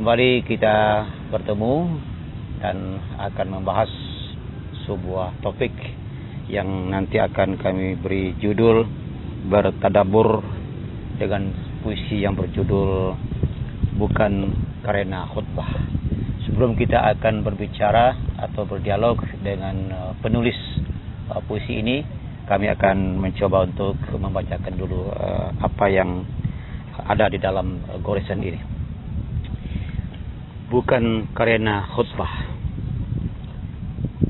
Kembali kita bertemu dan akan membahas sebuah topik yang nanti akan kami beri judul bertadabbur dengan puisi yang berjudul Bukan Karena Khutbah. Sebelum kita akan berbicara atau berdialog dengan penulis puisi ini, kami akan mencoba untuk membacakan dulu apa yang ada di dalam goresan ini. Bukan karena khutbah,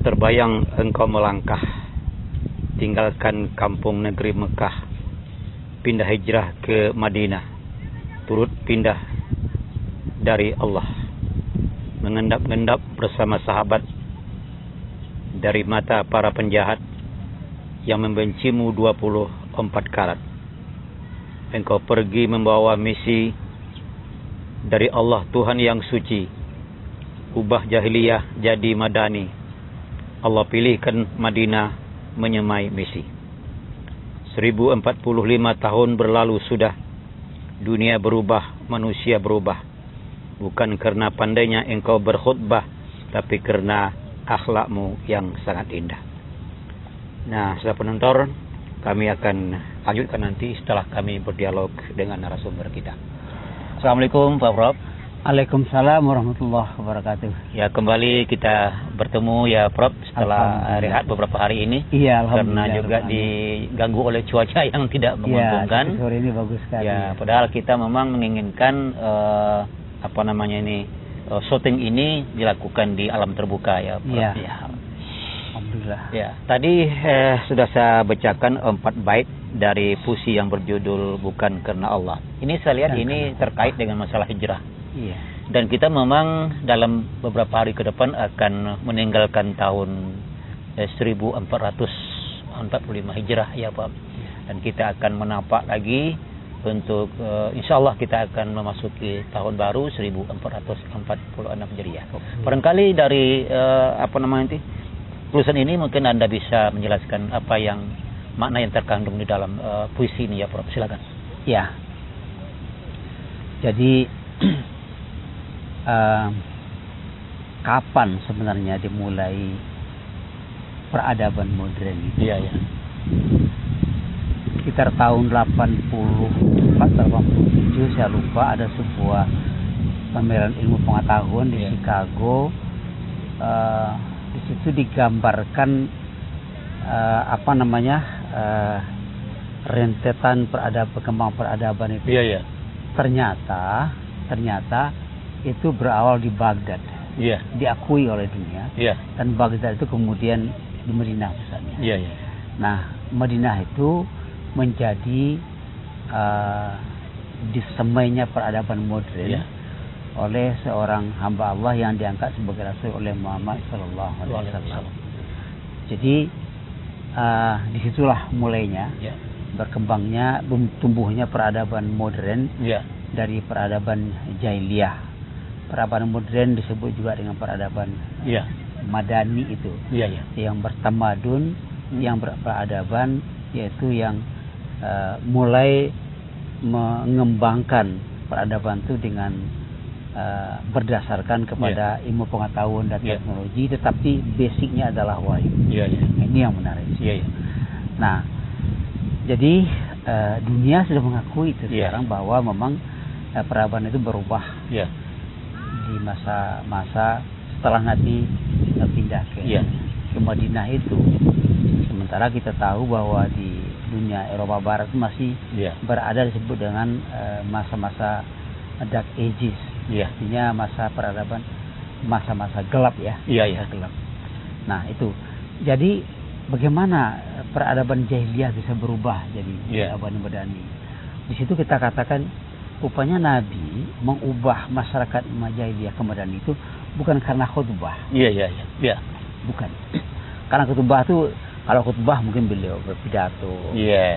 terbayang engkau melangkah, tinggalkan kampung negeri Mekah, pindah hijrah ke Madinah, turut pindah dari Allah, mengendap-endap bersama sahabat dari mata para penjahat yang membencimu 24 karat. Engkau pergi membawa misi dari Allah Tuhan yang suci, ubah jahiliyah jadi madani. Allah pilihkan Madinah menyemai misi. 1045 tahun berlalu sudah, dunia berubah, manusia berubah. Bukan karena pandainya engkau berkhutbah, tapi karena akhlakmu yang sangat indah. Nah, saudara penonton, kami akan lanjutkan nanti setelah kami berdialog dengan narasumber kita. Assalamualaikum Pak Prof. Waalaikumsalam warahmatullahi wabarakatuh. Ya, kembali kita bertemu ya Prof setelah rehat beberapa hari ini. Iya, karena juga diganggu oleh cuaca yang tidak menguntungkan. Ya, sore ini bagus sekali. Ya, padahal kita memang menginginkan syuting ini dilakukan di alam terbuka ya Prof. Ya. Alhamdulillah. Ya, tadi sudah saya bacakan 4 bait dari puisi yang berjudul Bukan Karena Allah. Ini saya lihat ini terkait dengan masalah hijrah. Iya. Dan kita memang dalam beberapa hari ke depan akan meninggalkan tahun 1445 Hijrah ya Pak. Dan kita akan menapak lagi untuk insya Allah kita akan memasuki tahun baru 1446 Hijriah. Barangkali dari tulisan ini mungkin Anda bisa menjelaskan apa yang makna yang terkandung di dalam puisi ini ya Prof. Silakan. Ya. Jadi kapan sebenarnya dimulai peradaban modern itu? Iya, ya. Sekitar tahun 84-87 saya lupa, ada sebuah pameran ilmu pengetahuan di Chicago. Di situ digambarkan rentetan perkembangan peradaban itu. Iya, ya. Ternyata itu berawal di Baghdad. Iya. Diakui oleh dunia. Iya. Dan Baghdad itu kemudian di Madinah misalnya. Iya, ya. Nah, Madinah itu menjadi disemainya peradaban modern oleh seorang hamba Allah yang diangkat sebagai Rasul oleh Muhammad Sallallahu Alaihi Wasallam. Jadi disitulah mulainya berkembangnya, tumbuhnya peradaban modern dari peradaban jahiliyah. Peradaban modern disebut juga dengan peradaban madani itu, yang bertamadun, yang berperadaban, yaitu yang mulai mengembangkan peradaban itu dengan berdasarkan kepada ilmu pengetahuan dan teknologi, tetapi basicnya adalah wahyu. Ini yang menarik. Nah, jadi dunia sudah mengakui itu sekarang bahwa memang peradaban itu berubah di masa-masa setelah Nabi pindah ke Madinah itu. Sementara kita tahu bahwa di dunia Eropa Barat itu masih berada disebut dengan masa-masa Dark Ages. Artinya masa peradaban, masa-masa gelap ya. Gelap. Nah, itu. Jadi bagaimana peradaban jahiliyah bisa berubah jadi peradaban madani? Di situ kita katakan rupanya Nabi mengubah masyarakat jahiliyah ke madani itu bukan karena khutbah. Bukan. Karena khutbah itu, kalau khutbah mungkin beliau berpidato,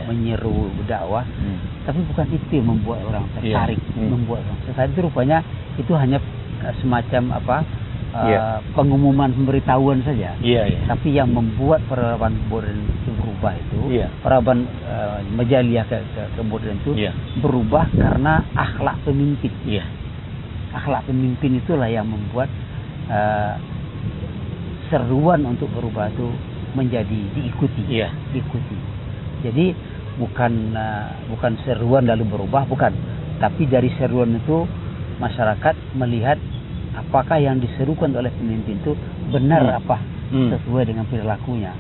menyeru, berdakwah, tapi bukan itu yang membuat orang tertarik, membuat orang tertarik. Itu rupanya itu hanya semacam pengumuman pemberitahuan saja. Tapi yang membuat peradaban modern itu berubah itu, peradaban jahiliyah ke modern itu berubah karena akhlak pemimpin. akhlak pemimpin itulah yang membuat seruan untuk berubah itu menjadi diikuti. Diikuti. Jadi bukan seruan lalu berubah, bukan. Tapi dari seruan itu masyarakat melihat apakah yang diserukan oleh pemimpin itu benar apa sesuai dengan perilakunya.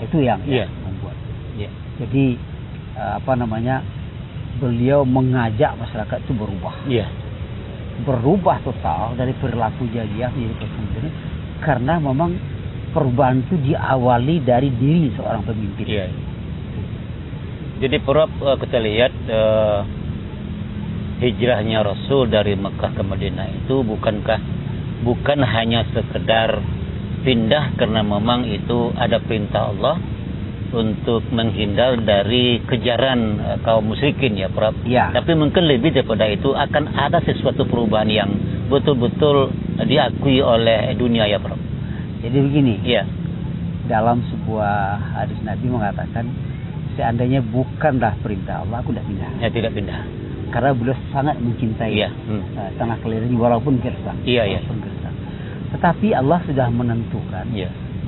Itu yang membuat. Jadi beliau mengajak masyarakat itu berubah. Berubah total dari perilaku jahiliyah menjadi pemimpin, karena memang perubahan itu diawali dari diri seorang pemimpin. Jadi Prof, kita lihat hijrahnya Rasul dari Mekah ke Madinah itu bukan hanya sekedar pindah karena memang itu ada perintah Allah untuk menghindar dari kejaran kaum musyrikin ya Prof. Tapi mungkin lebih daripada itu akan ada sesuatu perubahan yang betul-betul diakui oleh dunia ya Prof. Jadi begini. Dalam sebuah hadis Nabi mengatakan, seandainya bukanlah perintah Allah, aku tidak pindah. Tidak pindah. Karena beliau sangat mencintai tanah kelahirannya walaupun gersang. Tetapi Allah sudah menentukan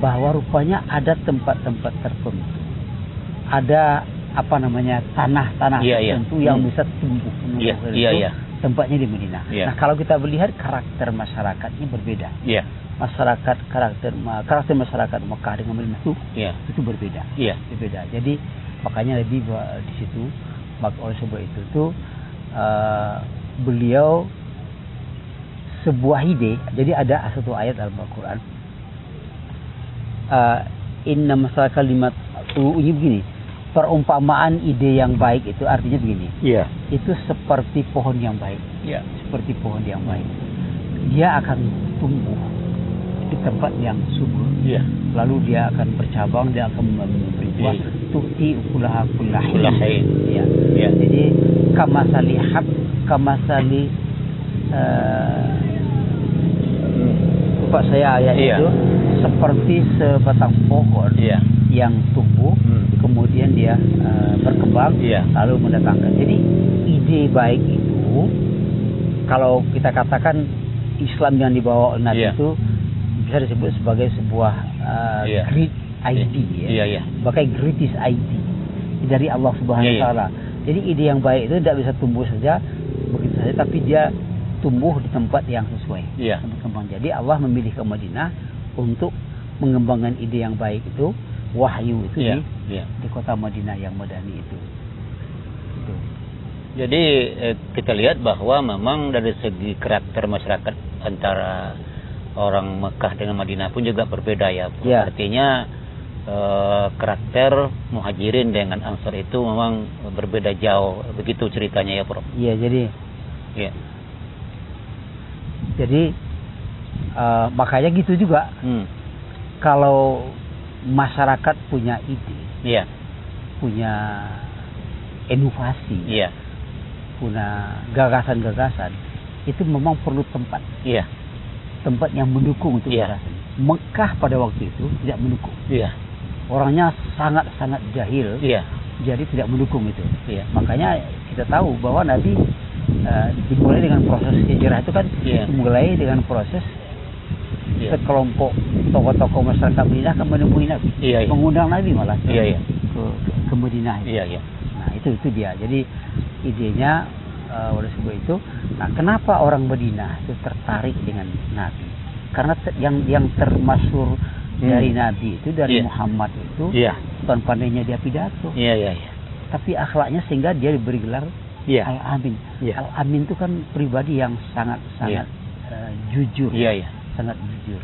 bahwa rupanya ada tempat-tempat tertentu, ada tanah-tanah tertentu yang bisa tumbuh. Tempatnya di Madinah. Nah, kalau kita melihat karakter masyarakatnya berbeda. Karakter masyarakat Mekah dengan Madinah itu berbeda. Berbeda. Jadi makanya lebih di situ, oleh sebab itu tuh beliau sebuah ide. Jadi ada satu ayat dalam Al-Quran, inna masalah kalimat ini begini, perumpamaan ide yang baik itu artinya begini, itu seperti pohon yang baik, seperti pohon yang baik, dia akan tumbuh di tempat yang subur, lalu dia akan bercabang, dia akan memberi buah, tu'ti ukulaha kullahin. Jadi kamasali lupa saya ayat itu, seperti sebatang pohon yang tumbuh, kemudian dia berkembang, lalu mendatangkan. Jadi ide baik itu, kalau kita katakan Islam yang dibawa oleh Nabi itu bisa disebut sebagai sebuah great idea, sebagai greatest idea dari Allah Subhanahu Wa Taala. Jadi ide yang baik itu tidak bisa tumbuh saja begitu saja, tapi dia tumbuh di tempat yang sesuai. Berkembang. Jadi Allah memilih ke Madinah untuk mengembangkan ide yang baik itu, wahyu itu di kota Madinah yang madani itu. Jadi kita lihat bahwa memang dari segi karakter masyarakat antara orang Mekah dengan Madinah pun juga berbeda ya. Artinya karakter Muhajirin dengan Ansar itu memang berbeda jauh. Begitu ceritanya ya Prof. Jadi makanya gitu juga. Kalau masyarakat punya ide, punya inovasi, punya gagasan-gagasan, itu memang perlu tempat. Tempat yang mendukung untuk gagasan. Mekah pada waktu itu tidak mendukung. Orangnya sangat-sangat jahil, jadi tidak mendukung itu. Makanya kita tahu bahwa Nabi dimulai dengan proses hijrah itu kan dimulai dengan proses sekelompok tokoh-tokoh masyarakat Madinah akan menemui Nabi, mengundang Nabi malah ke Madinah. Nah itu dia. Jadi idenya oleh sebab itu, nah kenapa orang Madinah itu tertarik dengan Nabi? Karena yang termasyhur dari Nabi itu, dari Muhammad itu, bukan pandainya dia pidato, tapi akhlaknya, sehingga dia diberi gelar Al-Amin. Al-Amin itu kan pribadi yang sangat jujur, sangat jujur.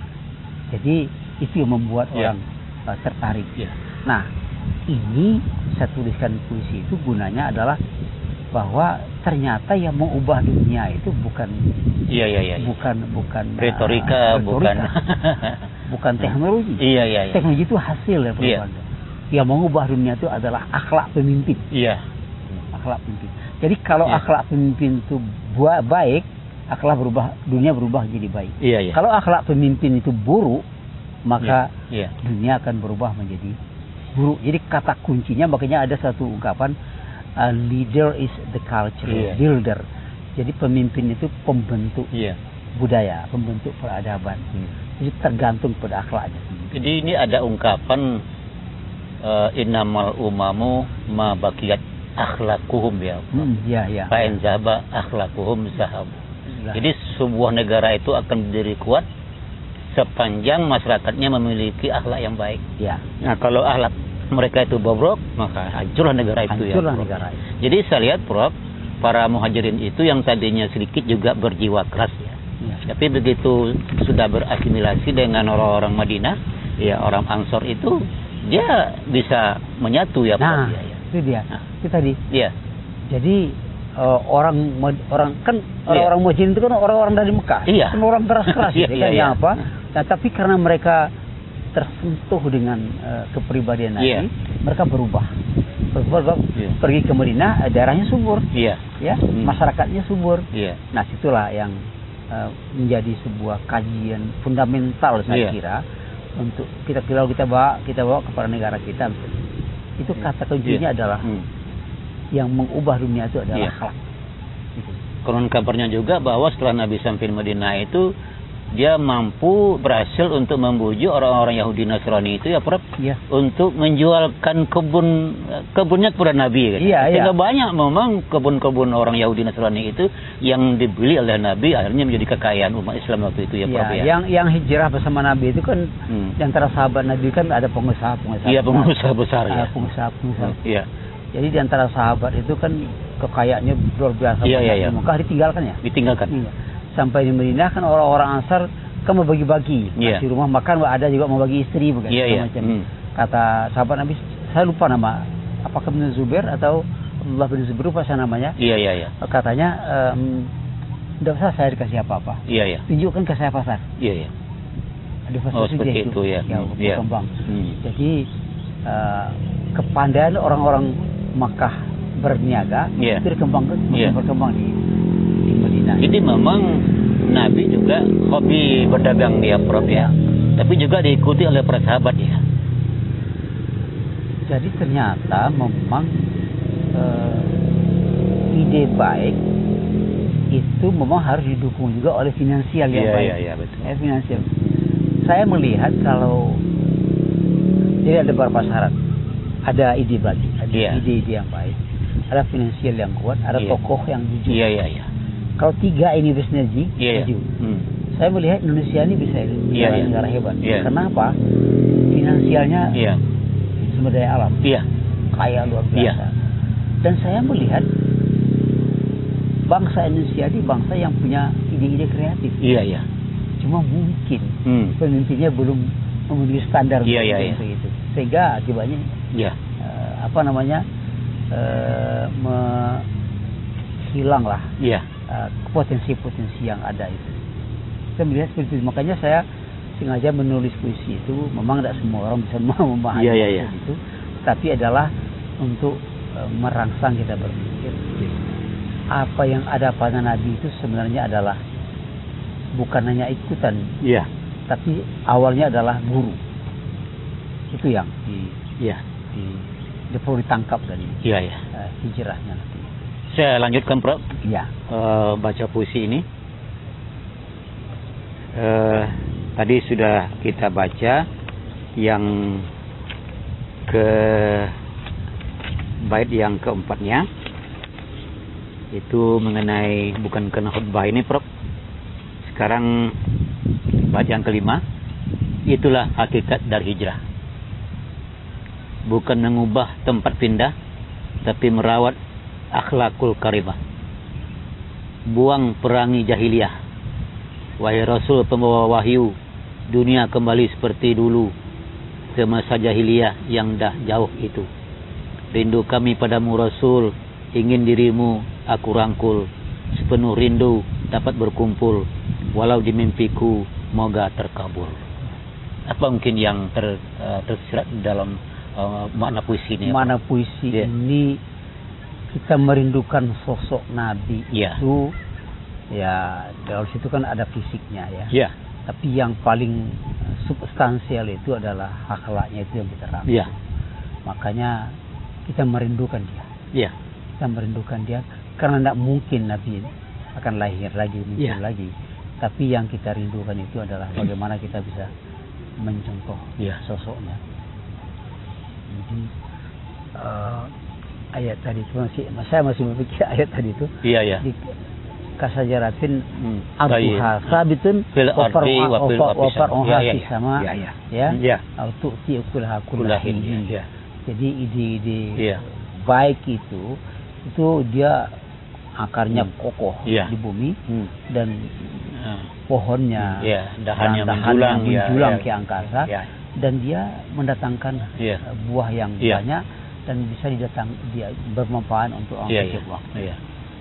Jadi itu yang membuat orang tertarik. Nah, ini saya tuliskan puisi itu gunanya adalah bahwa ternyata yang mengubah dunia itu bukan retorika, bukan teknologi. Teknologi itu hasil dari perubahan. Yang mengubah dunia itu adalah akhlak pemimpin. Akhlak pemimpin. Jadi kalau akhlak pemimpin itu baik, dunia berubah jadi baik. Kalau akhlak pemimpin itu buruk, maka dunia akan berubah menjadi buruk. Jadi kata kuncinya, makanya ada satu ungkapan, leader is the culture builder. Jadi pemimpin itu pembentuk budaya, pembentuk peradaban. Jadi tergantung pada akhlaknya. Jadi ini ada ungkapan innamal umamu ma baqiyat akhlaquhum ya. Fa in zahaba akhlaquhum zahab. Jadi sebuah negara itu akan berdiri kuat sepanjang masyarakatnya memiliki akhlak yang baik. Ya. Nah, kalau akhlak mereka itu bobrok, maka hancurlah negara itu. Negara. Jadi saya lihat, Prof, para muhajirin itu yang tadinya sedikit juga berjiwa keras ya. Tapi begitu sudah berasimilasi dengan orang-orang Madinah, ya orang Ansor itu dia bisa menyatu ya, Prof. Itu dia. Itu tadi. Iya. Jadi orang Muhajirin itu kan orang-orang dari Mekah. Iya. Kan orang keras-keras apa? Nah, tapi karena mereka tersentuh dengan kepribadian Nabi, mereka berubah. Pergi ke Madinah, daerahnya subur. Masyarakatnya subur. Nah, situlah yang menjadi sebuah kajian fundamental saya kira untuk kita bawa kepada negara kita. Itu kata kuncinya adalah yang mengubah dunia itu adalah akhlak. Konon kabarnya juga bahwa setelah Nabi sampai Madinah itu dia mampu berhasil untuk membujuk orang-orang Yahudi Nasrani itu ya, Prof, untuk menjualkan kebunnya kepada Nabi. Sehingga banyak memang kebun-kebun orang Yahudi Nasrani itu yang dibeli oleh Nabi, akhirnya menjadi kekayaan umat Islam waktu itu ya, Prof. Yang hijrah bersama Nabi itu kan di antara sahabat Nabi kan ada pengusaha-pengusaha. Iya, pengusaha besar ya. Pengusaha. Iya. Jadi di antara sahabat itu kan kekayaannya luar biasa. Mekah ditinggalkan ya? Ditinggalkan. Iya. Sampai di Madinah kan orang-orang Ansar kan mau bagi-bagi. Di rumah makan ada juga mau bagi istri macam. Kata sahabat Nabi, saya lupa nama, apakah bin Zubair atau Abdullah bin Zubair apa namanya? Katanya tidak usah saya dikasih apa-apa. Tunjukkan ke saya pasar. Ada pasar seperti itu ya. Berkembang. Jadi kepandaian orang-orang Makkah berniaga itu berkembang di Madinah. Jadi memang Nabi juga hobi berdagang dia, Prof, ya. Tapi juga diikuti oleh para sahabat ya. Jadi ternyata memang ide baik itu memang harus didukung juga oleh finansial yang baik. Iya, betul. Finansial. Saya melihat kalau jadi ada beberapa syarat. Ada ide baik, ada ide-ide yang baik, ada finansial yang kuat, ada tokoh yang jujur. Kalau tiga ini bersinergi, maju. Saya melihat Indonesia ini bisa negara hebat. Kenapa? Finansialnya sumber daya alam, kaya luar biasa. Dan saya melihat bangsa Indonesia ini bangsa yang punya ide-ide kreatif. Cuma mungkin pemimpinnya belum memenuhi standar itu. Sehingga akibatnya hilanglah potensi-potensi yang ada itu. Saya melihat seperti itu. Makanya saya sengaja menulis puisi itu. Memang tidak semua orang bisa memahami itu, tapi adalah untuk merangsang kita berpikir apa yang ada pada Nabi itu sebenarnya adalah bukan hanya ikutan, tapi awalnya adalah guru. Itu yang perlu ditangkap dari hijrahnya nanti. Saya lanjutkan, Prof. Baca puisi ini. Tadi sudah kita baca yang ke bait yang keempatnya, itu mengenai bukan kena khutbah ini, Prof. Sekarang bait yang kelima, itulah hakikat dari hijrah. Bukan mengubah tempat pindah, tapi merawat akhlakul karimah. Buang perangi jahiliyah. Wahai Rasul pembawa wahyu, dunia kembali seperti dulu, ke masa jahiliyah yang dah jauh itu. Rindu kami padamu Rasul, ingin dirimu aku rangkul, sepenuh rindu dapat berkumpul, walau di mimpiku moga terkabul. Apa mungkin yang tersirat dalam makna puisi ini? Makna puisi ini kita merindukan sosok Nabi itu, dari situ kan ada fisiknya tapi yang paling substansial itu adalah akhlaknya, itu yang kita rangkul. Makanya kita merindukan dia. Kita merindukan dia karena tidak mungkin Nabi akan lahir lagi, muncul lagi. Tapi yang kita rindukan itu adalah bagaimana kita bisa mencontoh sosoknya. Jadi ayat tadi itu saya masih berpikir ayat tadi itu. Di kasajaratin abuha sabitun wafar sama autu tiukulha kullahin. Jadi ide-ide baik itu dia akarnya kokoh di bumi dan pohonnya dahannya menjulang ke angkasa dan dia mendatangkan buah yang banyak dan bisa dia bermanfaat untuk orang setiap waktu.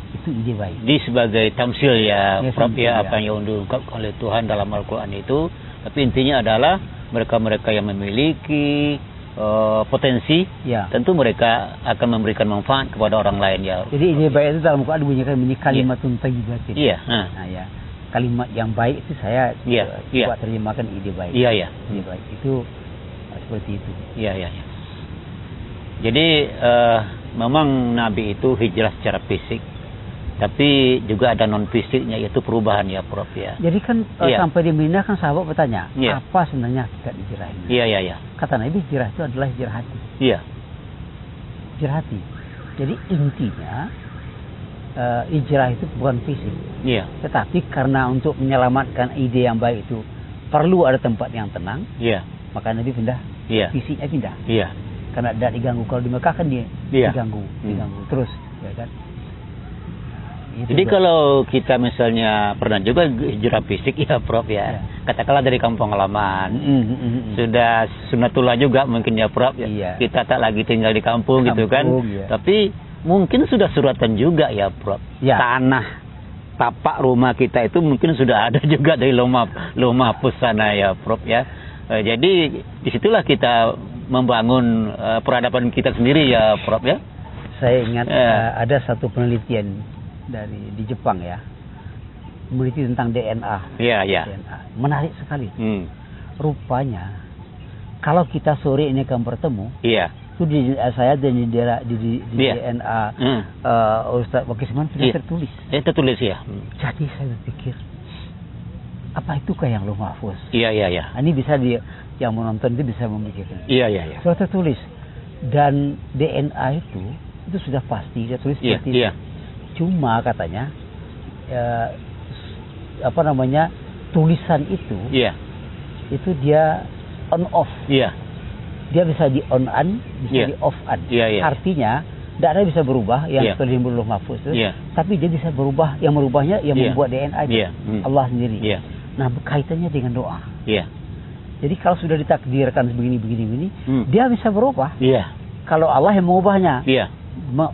Itu ide baik. Di sebagai tamsil Prof, apa yang diungkapkan oleh Tuhan dalam Al-Quran itu, tapi intinya adalah mereka-mereka yang memiliki potensi, tentu mereka akan memberikan manfaat kepada orang lain Jadi ide baik itu dalam Al-Quran dibunyikan kalimatun thayyibatin. Kalimat yang baik itu saya coba terjemahkan ide baik. Ide baik itu seperti itu. Jadi memang Nabi itu hijrah secara fisik, tapi juga ada non fisiknya, yaitu perubahan Prof Jadi kan sampai di Madinah kan sahabat bertanya, apa sebenarnya hakikat hijrah ini? Kata Nabi, hijrah itu adalah hijrah hati. Hijrah hati. Jadi intinya hijrah itu bukan fisik. Tetapi karena untuk menyelamatkan ide yang baik itu perlu ada tempat yang tenang. Maka Nabi pindah. Fisiknya pindah. Karena tidak diganggu. Kalau di Mekah kan dia diganggu terus, kan? Jadi kalau kita misalnya pernah juga hijrah fisik Prof katakanlah dari kampung halaman, sudah sunatullah juga mungkin Prof kita tak lagi tinggal di kampung gitu kan, tapi mungkin sudah suratan juga Prof. Tanah tapak rumah kita itu mungkin sudah ada juga dari Lauh Mahfuz sana Prof jadi disitulah kita membangun peradaban kita sendiri Prof Saya ingat ada satu penelitian di Jepang meneliti tentang DNA. DNA. Menarik sekali. Rupanya kalau kita sore ini akan bertemu, itu di saya dan di DNA Ustaz Wakisman sudah tertulis. Tertulis Jadi saya berpikir, apa itukah yang Lauh Mahfuz? Ini bisa yang menonton itu bisa memikirkan. Sudah tertulis dan DNA itu sudah pasti dia tulis seperti itu. Cuma katanya tulisan itu dia on off. Dia bisa di on an, bisa di off an. Artinya tidak ada bisa berubah yang tertulis di Lauh Mahfuz itu. Tapi dia bisa berubah, yang merubahnya yang membuat DNA itu Allah sendiri. Nah, kaitannya dengan doa. Jadi kalau sudah ditakdirkan begini, dia bisa berubah. Kalau Allah yang mengubahnya.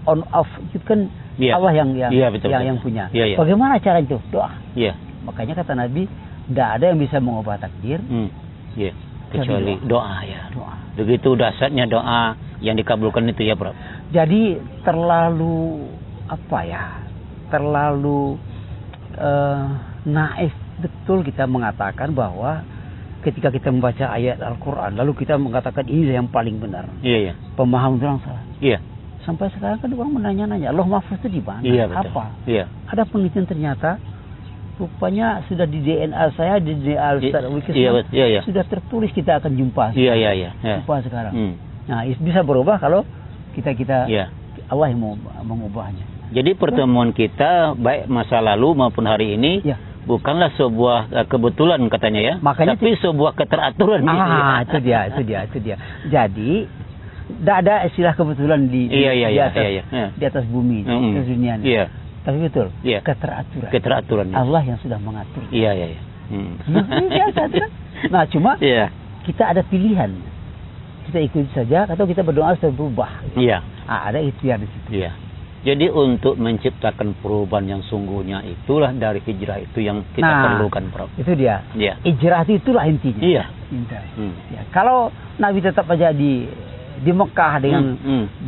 On off itu kan Allah yang punya. Bagaimana cara itu? Doa. Makanya kata Nabi, tidak ada yang bisa mengubah takdir kecuali doa. Begitu dasarnya doa yang dikabulkan itu Prof. Jadi terlalu naif betul kita mengatakan bahwa ketika kita membaca ayat Al-Quran lalu kita mengatakan ini yang paling benar. Pemahaman orang salah. Sampai sekarang kan orang menanya-nanya, Lauh Mahfuz itu di mana? Apa? Ada penelitian ternyata rupanya sudah di DNA saya, di DNA Ustaz Wakisman sudah tertulis kita akan jumpa. Jumpa sekarang. Nah, bisa berubah kalau kita Allah yang mau mengubahnya. Jadi pertemuan kita baik masa lalu maupun hari ini bukanlah sebuah kebetulan katanya makanya tapi sebuah keteraturan. Itu dia. Jadi tidak ada istilah kebetulan di atas bumi, di atas dunia ini. Tapi betul, keteraturan. Allah yang sudah mengatur. Nah, cuma kita ada pilihan. Kita ikut saja atau kita berdoa supaya berubah. Ada ikhtiar di situ. Jadi untuk menciptakan perubahan yang sungguhnya itulah dari hijrah itu yang kita perlukan, Prof. Itu dia. Hijrah itulah intinya. Kalau Nabi tetap aja di Mekah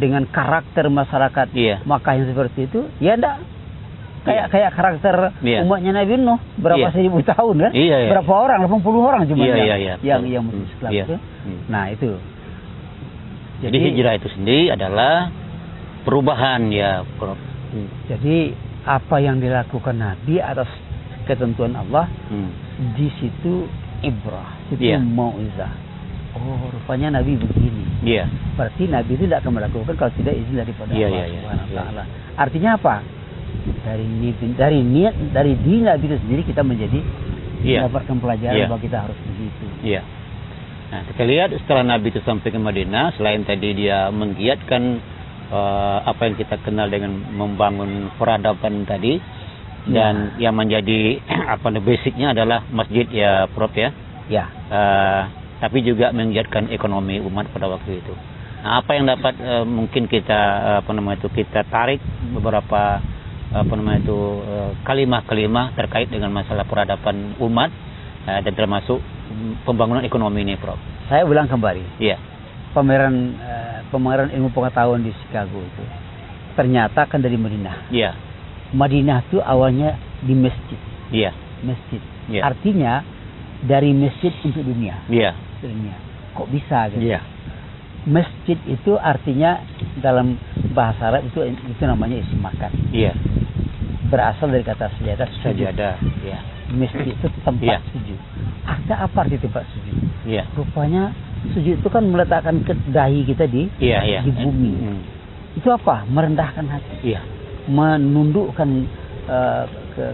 dengan karakter masyarakat Mekah yang seperti itu, enggak kayak karakter umatnya Nabi Nuh berapa seribu tahun kan? Berapa orang? 80 orang cuma yang muslim Islam itu. Nah, itu. Jadi hijrah itu sendiri adalah perubahan Prof. Jadi apa yang dilakukan Nabi atas ketentuan Allah, di situ ibrah, itu mauizah. Oh, rupanya Nabi begini. Berarti Nabi itu tidak akan melakukan kalau tidak izin daripada Allah Subhanahu wa taala. Artinya apa? Dari diri Nabi itu sendiri kita menjadi mendapatkan pelajaran bahwa kita harus begitu. Nah, kita lihat setelah Nabi itu sampai ke Madinah, selain tadi dia menggiatkan apa yang kita kenal dengan membangun peradaban tadi, dan yang menjadi basicnya adalah masjid ya, Prof ya. Tapi juga menggiatkan ekonomi umat pada waktu itu. Nah, apa yang dapat mungkin kita kita tarik beberapa kalimah-kalimah terkait dengan masalah peradaban umat dan termasuk pembangunan ekonomi ini, Prof. Saya ulang kembali. Pameran ilmu pengetahuan di Chicago itu ternyata kan dari Madinah. Madinah itu awalnya di masjid. Masjid. Artinya dari masjid untuk dunia. Dunia. Kok bisa gitu? Masjid itu artinya dalam bahasa Arab itu namanya isim makan. Berasal dari kata sajadah. Masjid itu tempat sujud. Ada apa arti tempat sujud? Rupanya sujud itu kan meletakkan dahi kita di bumi. Itu apa? Merendahkan hati. Menundukkan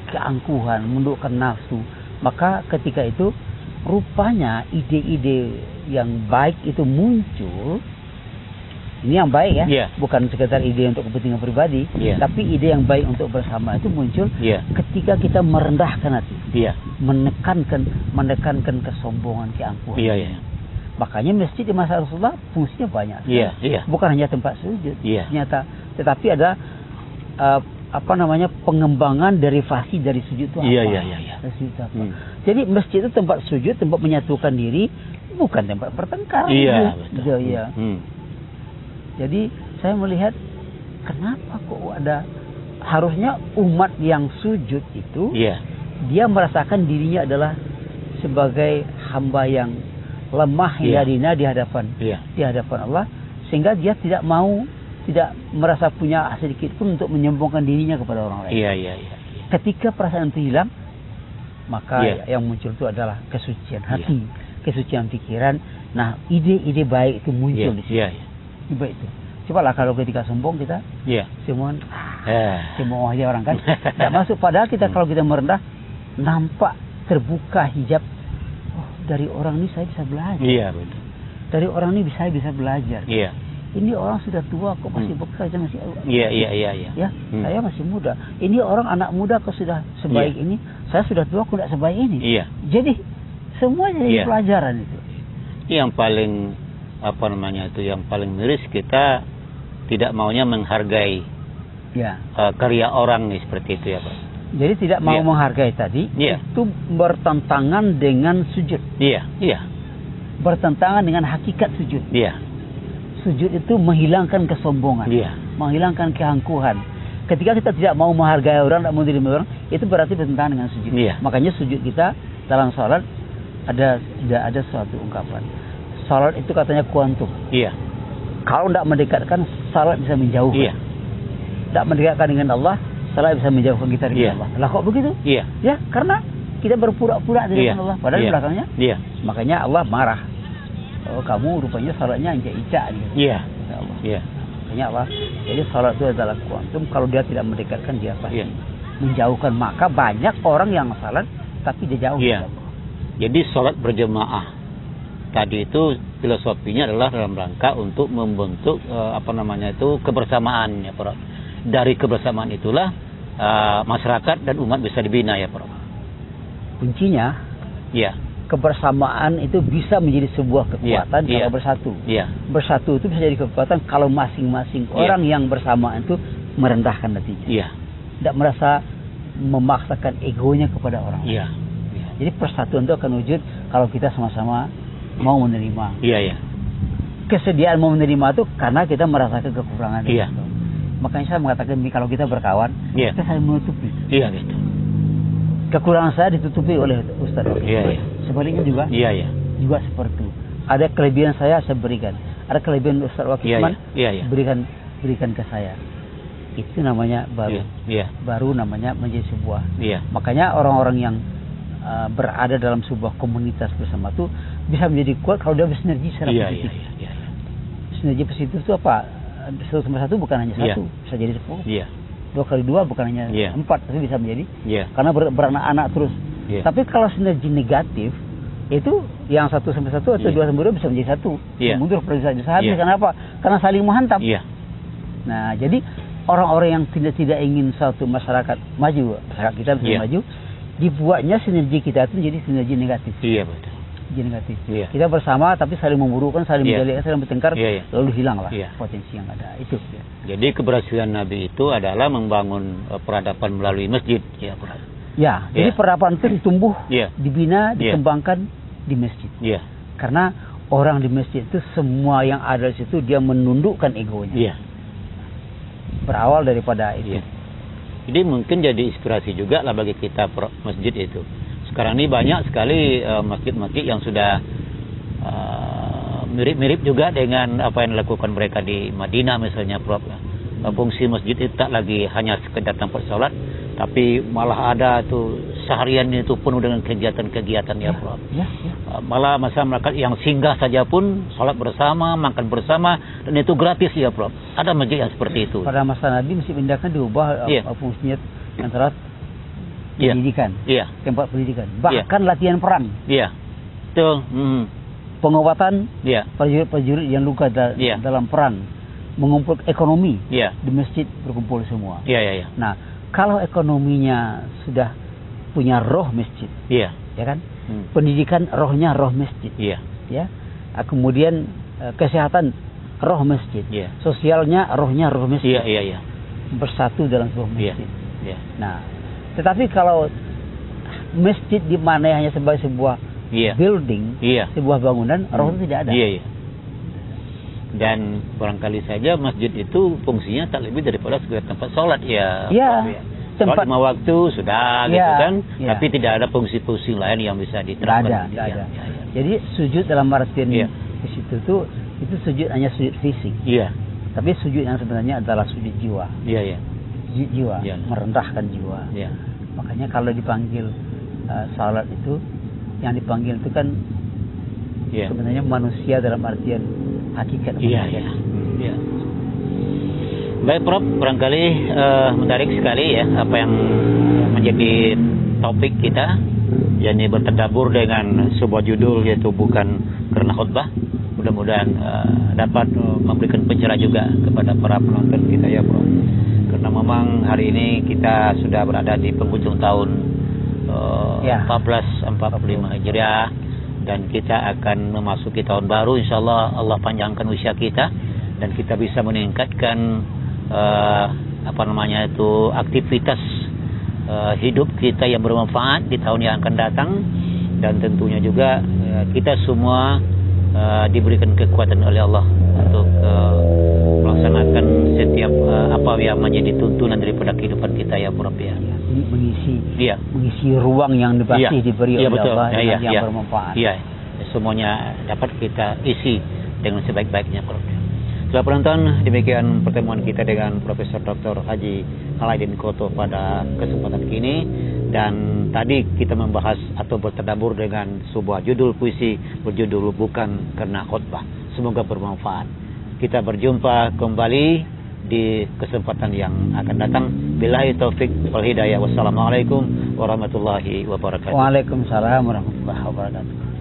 keangkuhan, menundukkan nafsu. Maka ketika itu rupanya ide-ide yang baik itu muncul. Ini yang baik bukan sekedar ide untuk kepentingan pribadi, tapi ide yang baik untuk bersama itu muncul ketika kita merendahkan hati, menekankan kesombongan, keangkuhan. Makanya masjid di masa Rasulullah fungsinya banyak, bukan hanya tempat sujud, ternyata, tetapi ada pengembangan derivasi dari sujud itu apa? Jadi masjid itu tempat sujud, tempat menyatukan diri, bukan tempat bertengkar. Jadi saya melihat kenapa kok ada, harusnya umat yang sujud itu dia merasakan dirinya adalah sebagai hamba yang lemah hina di hadapan Allah, sehingga dia tidak merasa punya sedikit pun untuk menyombongkan dirinya kepada orang lain. Ketika perasaan itu hilang, maka yang muncul itu adalah kesucian hati, kesucian pikiran. Nah, ide-ide baik itu muncul di situ. Baik itu. Cobalah kalau ketika sombong kita semua aja orang kan tidak masuk. Padahal kita kalau kita merendah, nampak terbuka hijab. Oh, dari orang ini saya bisa belajar. Dari orang ini saya bisa belajar. Ini orang sudah tua kok masih bekerja, masih saya masih muda. Ini orang anak muda kok sudah sebaik ini, saya sudah tua kok tidak sebaik ini. Jadi semuanya jadi pelajaran itu. Yang paling yang paling miris, kita tidak maunya menghargai karya orang nih, seperti itu ya, Pak. Jadi tidak mau menghargai tadi itu bertentangan dengan sujud. Bertentangan dengan hakikat sujud. Sujud itu menghilangkan kesombongan, menghilangkan keangkuhan. Ketika kita tidak mau menghargai orang, tidak mau menerima orang, itu berarti bertentangan dengan sujud. Makanya sujud kita dalam salat ada suatu ungkapan. Salat itu katanya kuantum. Kalau tidak mendekatkan, salat bisa menjauhkan. Tidak mendekatkan dengan Allah, salat bisa menjauhkan kita dengan Allah. Lah kok begitu? Karena kita berpura-pura dengan Allah, padahal belakangnya. Makanya Allah marah. Oh, kamu rupanya salatnya injak-injak gitu. Makanya Allah. Jadi salat itu adalah kuantum. Kalau dia tidak mendekatkan, dia pasti menjauhkan. Maka banyak orang yang salat tapi dia jauh. Jadi salat berjamaah tadi itu filosofinya adalah dalam rangka untuk membentuk kebersamaan ya, Prof. Dari kebersamaan itulah masyarakat dan umat bisa dibina ya, Prof. Kuncinya kebersamaan itu bisa menjadi sebuah kekuatan kalau bersatu. Bersatu itu bisa jadi kekuatan kalau masing-masing orang yang bersamaan itu merendahkan hatinya. Tidak merasa memaksakan egonya kepada orang lain. Jadi persatuan itu akan wujud kalau kita sama-sama mau menerima. Kesediaan mau menerima itu karena kita merasakan kekurangan itu. Makanya saya mengatakan kalau kita berkawan, kita saling menutupi. Gitu. Kekurangan saya ditutupi oleh Ustaz. Sebaliknya juga. Juga seperti itu. Ada kelebihan saya berikan. Ada kelebihan Ustaz Wakifman berikan ke saya. itu namanya baru. Baru namanya menjadi sebuah. Makanya orang-orang yang berada dalam sebuah komunitas bersama itu bisa menjadi kuat kalau dia bersinergi secara positif. Sinergi positif itu apa? 1+1 bukan hanya 1, bisa jadi 10. 2x2 bukan hanya 4, tapi bisa menjadi. Karena beranak-anak terus. Tapi kalau sinergi negatif, itu yang 1+1 atau 2+2 bisa menjadi 1. Mundur bisa habis. Kenapa? Karena saling menghantam. Nah, jadi orang-orang yang tidak ingin suatu masyarakat maju, masyarakat kita bisa maju, dibuatnya sinergi kita itu menjadi sinergi negatif. Betul. Sinergi negatif. Kita bersama tapi saling memburukkan, saling menjelekan, saling bertengkar, lalu hilanglah potensi yang ada. Itu. Jadi keberhasilan Nabi itu adalah membangun peradaban melalui masjid. Jadi peradaban itu ditumbuh, dibina, dikembangkan di masjid. Karena orang di masjid itu semua yang ada di situ dia menundukkan egonya. Berawal daripada itu. Jadi mungkin jadi inspirasi juga lah bagi kita masjid itu. Sekarang ini banyak sekali masjid-masjid yang sudah mirip-mirip juga dengan apa yang dilakukan mereka di Madinah misalnya, Prof. Fungsi masjid itu tak lagi hanya sekedar tempat sholat, tapi malah ada tuh seharian itu penuh dengan kegiatan-kegiatan Prof. Malah masyarakat yang singgah saja pun sholat bersama, makan bersama, dan itu gratis Prof. Ada masjid yang seperti itu. Pada masa Nabi mesti pindahkan diubah fungsinya antara pendidikan, tempat pendidikan, bahkan latihan perang. Betul. Pengobatan prajurit yang luka dalam perang, mengumpul ekonomi di masjid, berkumpul semua. Nah, kalau ekonominya sudah punya roh masjid, ya kan? Pendidikan rohnya roh masjid, kemudian kesehatan roh masjid, sosialnya rohnya roh masjid, bersatu dalam sebuah masjid. Nah, tetapi kalau masjid di mana hanya sebagai sebuah building, sebuah bangunan, roh itu tidak ada. Dan barangkali saja masjid itu fungsinya tak lebih daripada sebagai tempat sholat tempat 5 waktu sudah gitu kan, tapi tidak ada fungsi-fungsi lain yang bisa diterapkan. Tidak ada. Jadi sujud dalam artian di situ itu sujud hanya sujud fisik. Tapi sujud yang sebenarnya adalah sujud jiwa. Sujud jiwa, merendahkan jiwa. Makanya kalau dipanggil salat itu, yang dipanggil itu kan sebenarnya manusia dalam artian hakikat manusia. Baik Prof, barangkali menarik sekali apa yang menjadi topik kita, yakni bertadabur dengan sebuah judul yaitu bukan karena khutbah. Mudah-mudahan dapat memberikan pencerahan juga kepada para penonton kita Prof. Karena memang hari ini kita sudah berada di penghujung tahun 1445 Hijriah, dan kita akan memasuki tahun baru. Insyaallah Allah panjangkan usia kita dan kita bisa meningkatkan aktivitas hidup kita yang bermanfaat di tahun yang akan datang, dan tentunya juga kita semua diberikan kekuatan oleh Allah untuk melaksanakan setiap apa yang menjadi tuntunan daripada kehidupan kita Prof. Mengisi ruang yang diberi oleh Allah yang bermanfaat. Semuanya dapat kita isi dengan sebaik-baiknya Prof. Setelah penonton, demikian pertemuan kita dengan Profesor Dr. Haji Alaidin Koto pada kesempatan kini. Dan tadi kita membahas atau bertadabur dengan sebuah judul puisi berjudul Bukan Karena Khutbah. Semoga bermanfaat. Kita berjumpa kembali di kesempatan yang akan datang. Billahi taufik wal hidayah. Wassalamualaikum warahmatullahi wabarakatuh. Waalaikumsalam warahmatullahi wabarakatuh.